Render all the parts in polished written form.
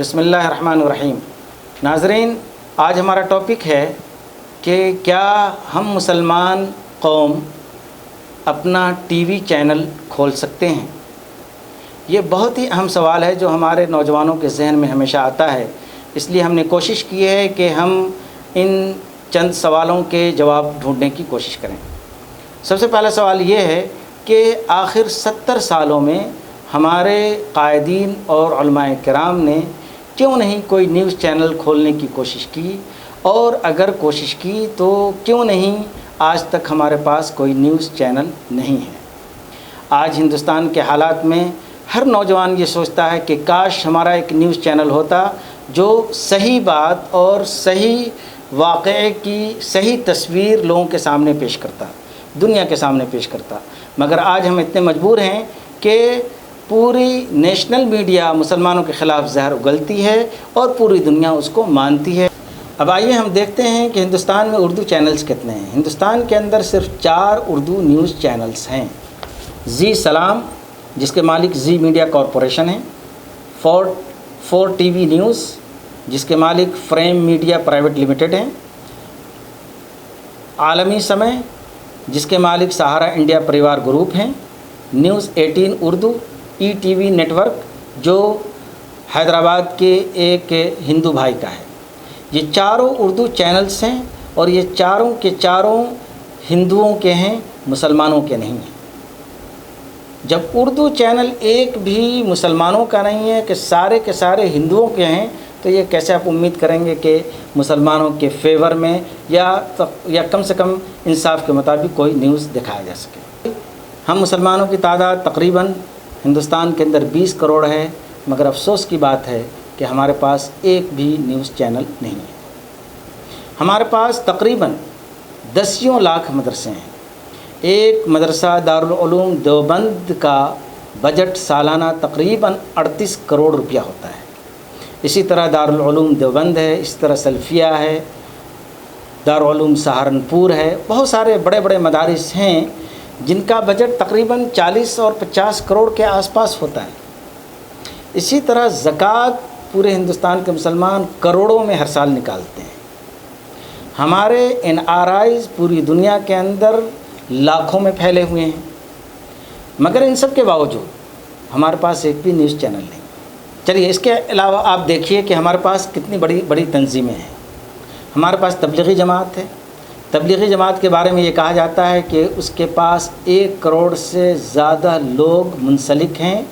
बिस्मिल्लाहिर्रहमानिर्रहीम। नाज़रीन, आज हमारा टॉपिक है कि क्या हम मुसलमान कौम अपना टीवी चैनल खोल सकते हैं। ये बहुत ही अहम सवाल है जो हमारे नौजवानों के जहन में हमेशा आता है। इसलिए हमने कोशिश की है कि हम इन चंद सवालों के जवाब ढूंढने की कोशिश करें। सबसे पहला सवाल ये है कि आखिर 70 सालों में हमारे कायदीन और उलमाए किराम ने क्यों नहीं कोई न्यूज़ चैनल खोलने की कोशिश की, और अगर कोशिश की तो क्यों नहीं आज तक हमारे पास कोई न्यूज़ चैनल नहीं है। आज हिंदुस्तान के हालात में हर नौजवान ये सोचता है कि काश हमारा एक न्यूज़ चैनल होता जो सही बात और सही वाक़े की सही तस्वीर लोगों के सामने पेश करता, दुनिया के सामने पेश करता। मगर आज हम इतने मजबूर हैं कि पूरी नेशनल मीडिया मुसलमानों के ख़िलाफ़ जहर उगलती है और पूरी दुनिया उसको मानती है। अब आइए हम देखते हैं कि हिंदुस्तान में उर्दू चैनल्स कितने हैं। हिंदुस्तान के अंदर सिर्फ 4 उर्दू न्यूज़ चैनल्स हैं। जी सलाम, जिसके मालिक जी मीडिया कॉरपोरेशन है। फोर टीवी न्यूज़, जिसके मालिक फ्रेम मीडिया प्राइवेट लिमिटेड हैं। आलमी समय, जिसके मालिक सहारा इंडिया परिवार ग्रुप हैं। न्यूज़ 18 उर्दू, ETV नेटवर्क जो हैदराबाद के एक हिंदू भाई का है। ये चारों उर्दू चैनल्स हैं और ये चारों के चारों हिंदुओं के हैं, मुसलमानों के नहीं हैं। जब उर्दू चैनल एक भी मुसलमानों का नहीं है कि सारे के सारे हिंदुओं के हैं, तो ये कैसे आप उम्मीद करेंगे कि मुसलमानों के फेवर में या कम से कम इंसाफ के मुताबिक कोई न्यूज़ दिखाया जा सके। हम मुसलमानों की तादाद तकरीबन हिंदुस्तान के अंदर 20 करोड़ है, मगर अफसोस की बात है कि हमारे पास एक भी न्यूज़ चैनल नहीं है। हमारे पास तकरीबन 10 लाख मदरसे हैं। एक मदरसा दारुल उलूम देवबंद का बजट सालाना तकरीबन 38 करोड़ रुपया होता है। इसी तरह दारुल उलूम देवबंद है, इसी तरह सल्फिया है, दारुल उलूम सहारनपुर है। बहुत सारे बड़े बड़े मदारिस हैं जिनका बजट तकरीबन 40 और 50 करोड़ के आसपास होता है। इसी तरह ज़कात पूरे हिंदुस्तान के मुसलमान करोड़ों में हर साल निकालते हैं। हमारे NRIs पूरी दुनिया के अंदर लाखों में फैले हुए हैं, मगर इन सब के बावजूद हमारे पास एक भी न्यूज़ चैनल नहीं। चलिए, इसके अलावा आप देखिए कि हमारे पास कितनी बड़ी बड़ी तंजीमें हैं। हमारे पास तबलीगी जमात है। तबलीगी जमात के बारे में ये कहा जाता है कि उसके पास 1 करोड़ से ज़्यादा लोग मुंसलिक हैं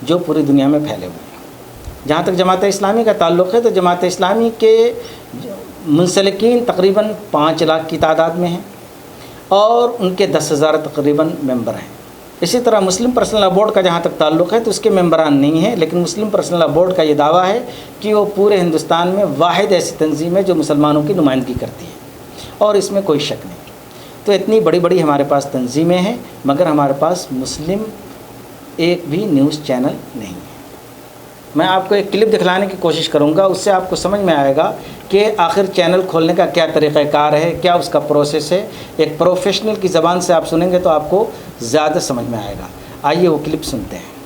जो पूरी दुनिया में फैले हुए हैं। जहाँ तक जमात इस्लामी का ताल्लुक़ है तो जमात इस्लामी के मुंसलिकीन तकरीबन 5 लाख की तादाद में हैं और उनके 10,000 तकरीबन मेंबर हैं। इसी तरह मुस्लिम पर्सनल लॉ बोर्ड का जहाँ तक ताल्लुक़ है तो उसके मेंबरान नहीं हैं, लेकिन मुस्लिम पर्सनल लॉ बोर्ड का ये दावा है कि वो पूरे हिंदुस्तान में वाहिद ऐसी तंजीम है जो मुसलमानों की नुमाइंदगी करती है, और इसमें कोई शक नहीं। तो इतनी बड़ी बड़ी हमारे पास तंजीमें हैं, मगर हमारे पास मुस्लिम एक भी न्यूज़ चैनल नहीं है। मैं आपको एक क्लिप दिखलाने की कोशिश करूंगा, उससे आपको समझ में आएगा कि आखिर चैनल खोलने का क्या तरीक़ाकार है, क्या उसका प्रोसेस है। एक प्रोफेशनल की ज़बान से आप सुनेंगे तो आपको ज़्यादा समझ में आएगा। आइए वो क्लिप सुनते हैं।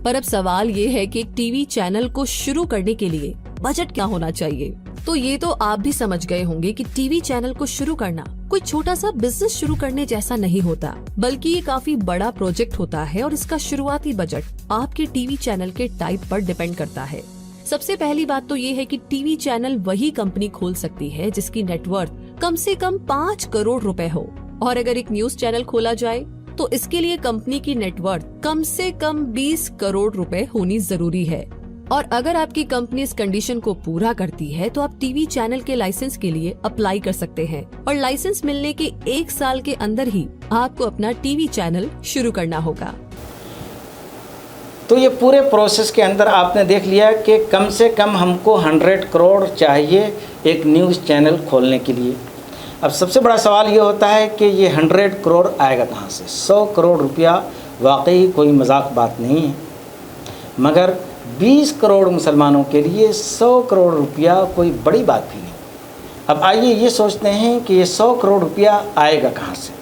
पर अब सवाल ये है कि एक टीवी चैनल को शुरू करने के लिए बजट क्या होना चाहिए। तो ये तो आप भी समझ गए होंगे कि टीवी चैनल को शुरू करना कोई छोटा सा बिजनेस शुरू करने जैसा नहीं होता, बल्कि ये काफी बड़ा प्रोजेक्ट होता है और इसका शुरुआती बजट आपके टीवी चैनल के टाइप पर डिपेंड करता है। सबसे पहली बात तो ये है कि टीवी चैनल वही कंपनी खोल सकती है जिसकी नेटवर्थ कम से कम 5 करोड़ रुपए हो, और अगर एक न्यूज चैनल खोला जाए तो इसके लिए कंपनी की नेटवर्थ कम से कम 20 करोड़ रुपए होनी जरूरी है। और अगर आपकी कंपनी इस कंडीशन को पूरा करती है तो आप टीवी चैनल के लाइसेंस के लिए अप्लाई कर सकते हैं, और लाइसेंस मिलने के 1 साल के अंदर ही आपको अपना टीवी चैनल शुरू करना होगा। तो ये पूरे प्रोसेस के अंदर आपने देख लिया कि कम से कम हमको 100 करोड़ चाहिए एक न्यूज़ चैनल खोलने के लिए। अब सबसे बड़ा सवाल ये होता है कि ये 100 करोड़ आएगा कहाँ से। 100 करोड़ रुपया वाकई कोई मजाक बात नहीं है, मगर 20 करोड़ मुसलमानों के लिए 100 करोड़ रुपया कोई बड़ी बात भी नहीं। अब आइए ये सोचते हैं कि ये 100 करोड़ रुपया आएगा कहाँ से।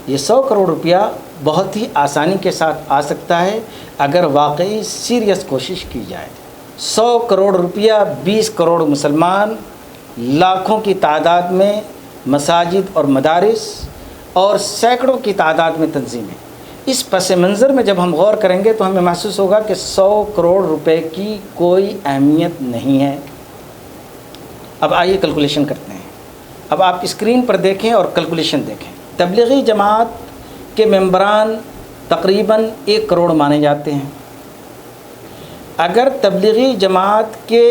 ये 100 करोड़ रुपया बहुत ही आसानी के साथ आ सकता है अगर वाकई सीरियस कोशिश की जाए। 100 करोड़ रुपया 20 करोड़ मुसलमान, लाखों की तादाद में मसाजिद और मदारिस और सैकड़ों की तादाद में तंजीमें। इस पस मंज़र में जब हम गौर करेंगे तो हमें महसूस होगा कि 100 करोड़ रुपए की कोई अहमियत नहीं है। अब आइए कैलकुलेशन करते हैं। अब आप स्क्रीन पर देखें और कैलकुलेशन देखें। तबलीगी जमात के मेंबरान तकरीबन 1 करोड़ माने जाते हैं। अगर तबलीगी जमात के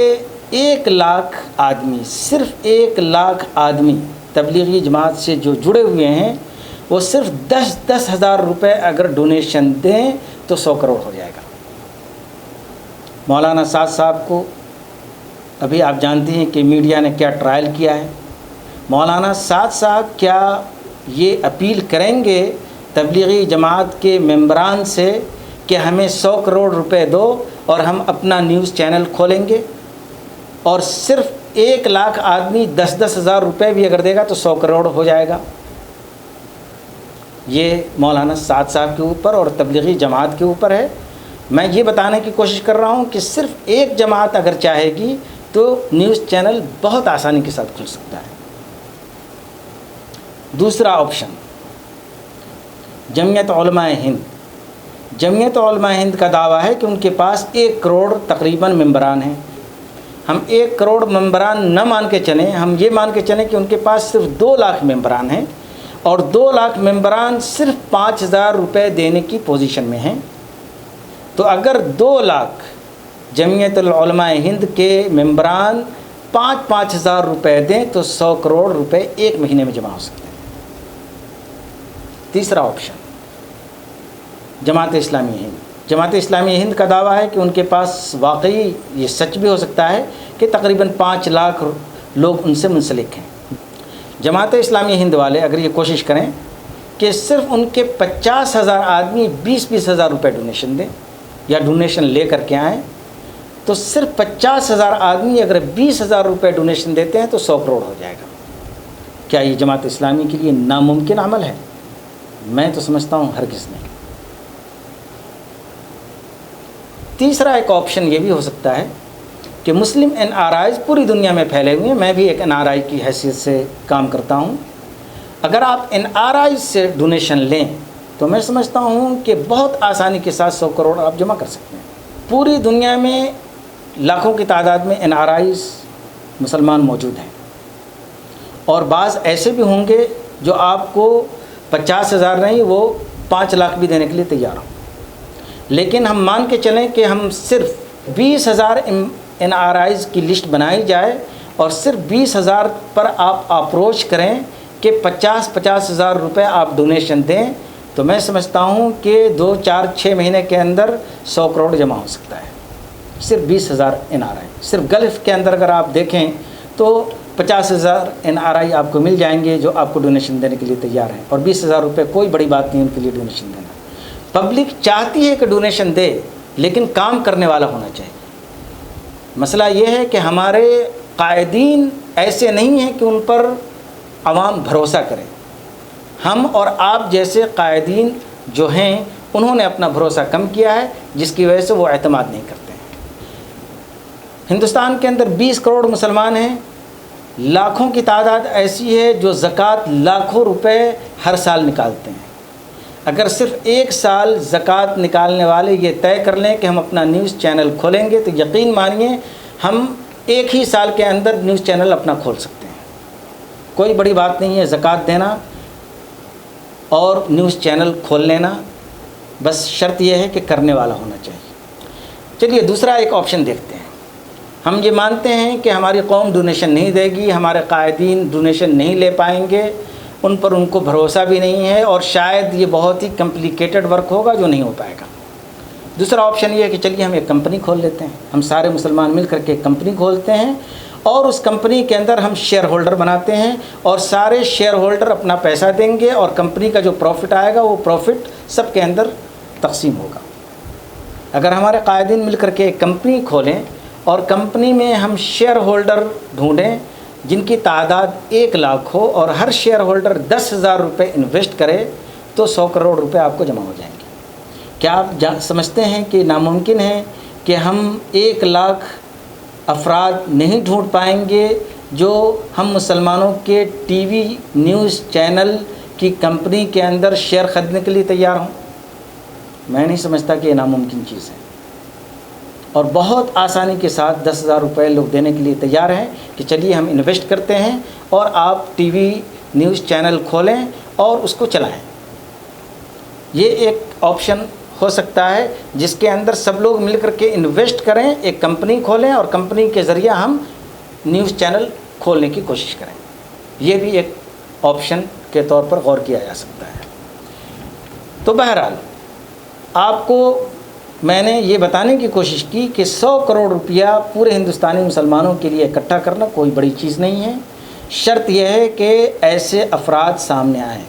1 लाख आदमी, सिर्फ 1 लाख आदमी तबलीगी जमात से जो जुड़े हुए हैं, वो सिर्फ 10-10 हज़ार रुपये अगर डोनेशन दें तो 100 करोड़ हो जाएगा। मौलाना साद साहब को अभी आप जानते हैं कि मीडिया ने क्या ट्रायल किया है। मौलाना साद साहब क्या ये अपील करेंगे तबलीगी जमात के मेंबरान से कि हमें 100 करोड़ रुपए दो और हम अपना न्यूज़ चैनल खोलेंगे, और सिर्फ 1 लाख आदमी 10-10 हज़ार रुपये भी अगर देगा तो 100 करोड़ हो जाएगा? ये मौलाना साद साहब के ऊपर और तबलीगी जमात के ऊपर है। मैं ये बताने की कोशिश कर रहा हूँ कि सिर्फ एक जमात अगर चाहेगी तो न्यूज़ चैनल बहुत आसानी के साथ खुल सकता है। दूसरा ऑप्शन, जमीयत उलमाए हिंद। जमीयत उलमाए हिंद का दावा है कि उनके पास 1 करोड़ तकरीबन मेंबरान हैं। हम 1 करोड़ मेंबरान न मान के चलें, हम ये मान के चलें कि उनके पास सिर्फ 2 लाख मेंबरान हैं और 2 लाख मेंबरान सिर्फ 5,000 रुपये देने की पोजीशन में हैं। तो अगर 2 लाख जमीयत उलमाए हिंद के मेंबरान 5-5 हज़ार रुपये दें तो 100 करोड़ रुपए 1 महीने में जमा हो सकते हैं। तीसरा ऑप्शन, जमात इस्लामी हिंद। जमात इस्लामी हिंद का दावा है कि उनके पास वाकई ये सच भी हो सकता है कि तकरीबन 5 लाख लोग उनसे मुंसलिक हैं। जमात इस्लामी हिंद वाले अगर ये कोशिश करें कि सिर्फ उनके 50,000 आदमी 20-20 हज़ार रुपये डोनेशन दें या डोनेशन ले करके आएँ, तो सिर्फ 50,000 आदमी अगर 20,000 रुपये डोनेशन देते हैं तो 100 करोड़ हो जाएगा। क्या ये जमात इस्लामी के लिए नामुमकिन अमल है? मैं तो समझता हूँ हरगिज़ नहीं। तीसरा एक ऑप्शन ये भी हो सकता है कि मुस्लिम NRIs पूरी दुनिया में फैले हुए हैं। मैं भी एक NRI की हैसियत से काम करता हूँ। अगर आप NRI से डोनेशन लें तो मैं समझता हूँ कि बहुत आसानी के साथ 100 करोड़ आप जमा कर सकते हैं। पूरी दुनिया में लाखों की तादाद में NRIs मुसलमान मौजूद हैं और बाज़ ऐसे भी होंगे जो आपको 50,000 नहीं, वो 5 लाख भी देने के लिए तैयार हों। लेकिन हम मान के चलें कि हम सिर्फ 20,000 NRIs की लिस्ट बनाई जाए और सिर्फ 20,000 पर आप अप्रोच करें कि 50-50 हज़ार रुपये आप डोनेशन दें, तो मैं समझता हूँ कि 2-4-6 महीने के अंदर 100 करोड़ जमा हो सकता है। सिर्फ 20,000 NRI। सिर्फ गल्फ़ के अंदर अगर आप देखें तो 50,000 NRI आपको मिल जाएंगे जो आपको डोनेशन देने के लिए तैयार हैं, और 20,000 रुपये कोई बड़ी बात नहीं उनके लिए डोनेशन देना। पब्लिक चाहती है कि डोनेशन दे, लेकिन काम करने वाला होना चाहिए। मसला ये है कि हमारे कायदीन ऐसे नहीं हैं कि उन पर आवाम भरोसा करें। हम और आप जैसे कायदीन जो हैं उन्होंने अपना भरोसा कम किया है, जिसकी वजह से वो एतमाद नहीं करते हैं। हिंदुस्तान के अंदर 20 करोड़ मुसलमान हैं। लाखों की तादाद ऐसी है जो ज़कात लाखों रुपए हर साल निकालते हैं। अगर सिर्फ 1 साल ज़कात निकालने वाले ये तय कर लें कि हम अपना न्यूज़ चैनल खोलेंगे, तो यकीन मानिए हम 1 ही साल के अंदर न्यूज़ चैनल अपना खोल सकते हैं। कोई बड़ी बात नहीं है ज़कात देना और न्यूज़ चैनल खोल लेना, बस शर्त यह है कि करने वाला होना चाहिए। चलिए दूसरा एक ऑप्शन देखते हैं। हम ये मानते हैं कि हमारी कौम डोनेशन नहीं देगी, हमारे कायदीन डोनेशन नहीं ले पाएंगे, उन पर उनको भरोसा भी नहीं है और शायद ये बहुत ही कॉम्प्लिकेटेड वर्क होगा जो नहीं हो पाएगा। दूसरा ऑप्शन ये है कि चलिए हम एक कंपनी खोल लेते हैं। हम सारे मुसलमान मिल करके एक कंपनी खोलते हैं और उस कंपनी के अंदर हम शेयर होल्डर बनाते हैं और सारे शेयर होल्डर अपना पैसा देंगे और कंपनी का जो प्रॉफिट आएगा वो प्रॉफिट सबके अंदर तकसीम होगा। अगर हमारे कायदीन मिल करके एक कंपनी खोलें और कंपनी में हम शेयर होल्डर ढूँढें जिनकी तादाद 1 लाख हो और हर शेयर होल्डर 10,000 रुपये इन्वेस्ट करे, तो 100 करोड़ रुपए आपको जमा हो जाएंगे। क्या आप समझते हैं कि नामुमकिन है कि हम 1 लाख افراد نہیں ڈھونڈ پائیں گے جو ہم مسلمانوں کے ٹی وی نیوز چینل کی کمپنی کے اندر شیئر خریدنے کے لیے تیار ہوں؟ میں نہیں سمجھتا کہ یہ ناممکن چیز ہے، اور بہت آسانی کے ساتھ 10,000 روپے لوگ دینے کے لیے تیار ہیں کہ چلیے ہم انویسٹ کرتے ہیں اور آپ ٹی وی نیوز چینل کھولیں اور اس کو چلائیں۔ یہ ایک آپشن ہو سکتا ہے جس کے اندر سب لوگ مل کر کے انویسٹ کریں، ایک کمپنی کھولیں اور کمپنی کے ذریعہ ہم نیوز چینل کھولنے کی کوشش کریں۔ یہ بھی ایک آپشن کے طور پر غور کیا جا سکتا ہے۔ تو بہرحال آپ کو میں نے یہ بتانے کی کوشش کی کہ 100 کروڑ روپیہ پورے ہندوستانی مسلمانوں کے لیے اکٹھا کرنا کوئی بڑی چیز نہیں ہے، شرط یہ ہے کہ ایسے افراد سامنے آئیں۔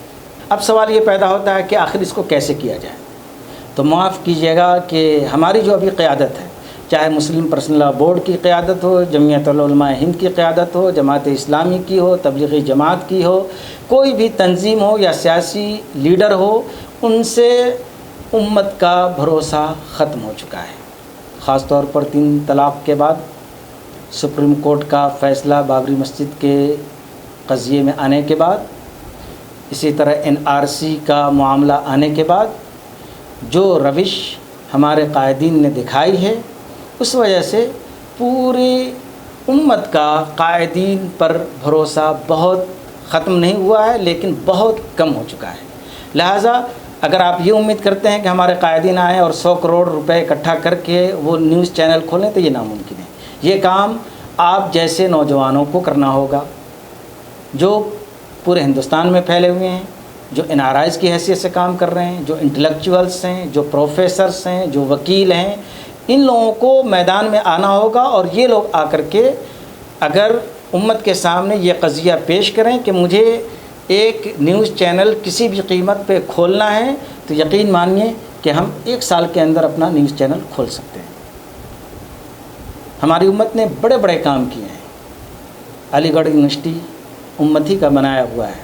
اب سوال یہ پیدا ہوتا ہے کہ آخر اس کو کیسے کیا جائے؟ تو معاف کیجیے گا کہ ہماری جو ابھی قیادت ہے، چاہے مسلم پرسنل لاء بورڈ کی قیادت ہو، جمعیت العلماء ہند کی قیادت ہو، جماعت اسلامی کی ہو، تبلیغی جماعت کی ہو، کوئی بھی تنظیم ہو یا سیاسی لیڈر ہو، ان سے امت کا بھروسہ ختم ہو چکا ہے۔ خاص طور پر 3 طلاق کے بعد سپریم کورٹ کا فیصلہ بابری مسجد کے قضیے میں آنے کے بعد، اسی طرح NRC کا معاملہ آنے کے بعد جو روش ہمارے قائدین نے دکھائی ہے، اس وجہ سے پوری امت کا قائدین پر بھروسہ بہت ختم نہیں ہوا ہے لیکن بہت کم ہو چکا ہے۔ لہٰذا اگر آپ یہ امید کرتے ہیں کہ ہمارے قائدین آئیں اور 100 کروڑ روپے اکٹھا کر کے وہ نیوز چینل کھولیں تو یہ ناممکن ہے۔ یہ کام آپ جیسے نوجوانوں کو کرنا ہوگا جو پورے ہندوستان میں پھیلے ہوئے ہیں، جو NRIs کی حیثیت سے کام کر رہے ہیں، جو انٹلیکچوئلس ہیں، جو پروفیسرس ہیں، جو وکیل ہیں۔ ان لوگوں کو میدان میں آنا ہوگا اور یہ لوگ آ کر کے اگر امت کے سامنے یہ قضیہ پیش کریں کہ مجھے ایک نیوز چینل کسی بھی قیمت پہ کھولنا ہے، تو یقین مانیے کہ ہم 1 سال کے اندر اپنا نیوز چینل کھول سکتے ہیں۔ ہماری امت نے بڑے بڑے کام کیے ہیں۔ علی گڑھ یونیورسٹی امتی کا بنایا ہوا ہے،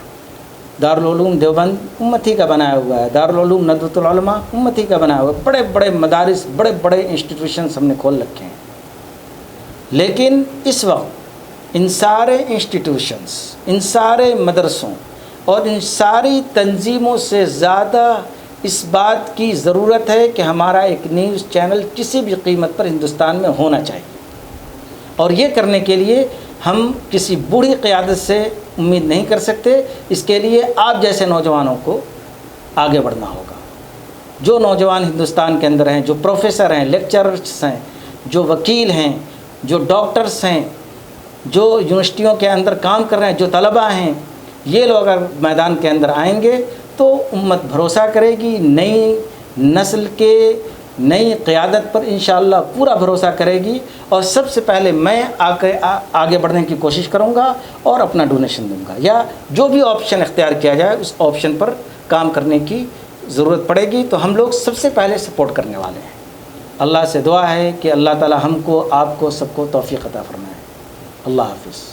دارالعلوم دیوبند امتی کا بنایا ہوا ہے، دارالعلوم ندوۃ العلماء امتی کا بنایا ہوا ہے۔ بڑے بڑے مدارس، بڑے بڑے انسٹیٹیوشنز ہم نے کھول رکھے ہیں، لیکن اس وقت ان سارے انسٹیٹیوشنز، ان سارے مدرسوں اور ان ساری تنظیموں سے زیادہ اس بات کی ضرورت ہے کہ ہمارا ایک نیوز چینل کسی بھی قیمت پر ہندوستان میں ہونا چاہیے، اور یہ کرنے کے لیے ہم کسی بوڑھی قیادت سے امید نہیں کر سکتے۔ اس کے لیے آپ جیسے نوجوانوں کو آگے بڑھنا ہوگا۔ جو نوجوان ہندوستان کے اندر ہیں، جو پروفیسر ہیں، لیکچررس ہیں، جو وکیل ہیں، جو ڈاکٹرس ہیں، جو یونیورسٹیوں کے اندر کام کر رہے ہیں، جو طلباء ہیں، یہ لوگ اگر میدان کے اندر آئیں گے تو امت بھروسہ کرے گی، نئی نسل کے نئی قیادت پر انشاءاللہ پورا بھروسہ کرے گی، اور سب سے پہلے میں آگے بڑھنے کی کوشش کروں گا اور اپنا ڈونیشن دوں گا، یا جو بھی آپشن اختیار کیا جائے اس آپشن پر کام کرنے کی ضرورت پڑے گی، تو ہم لوگ سب سے پہلے سپورٹ کرنے والے ہیں۔ اللہ سے دعا ہے کہ اللہ تعالی ہم کو، آپ کو، سب کو توفیق عطا فرمائے۔ اللہ حافظ۔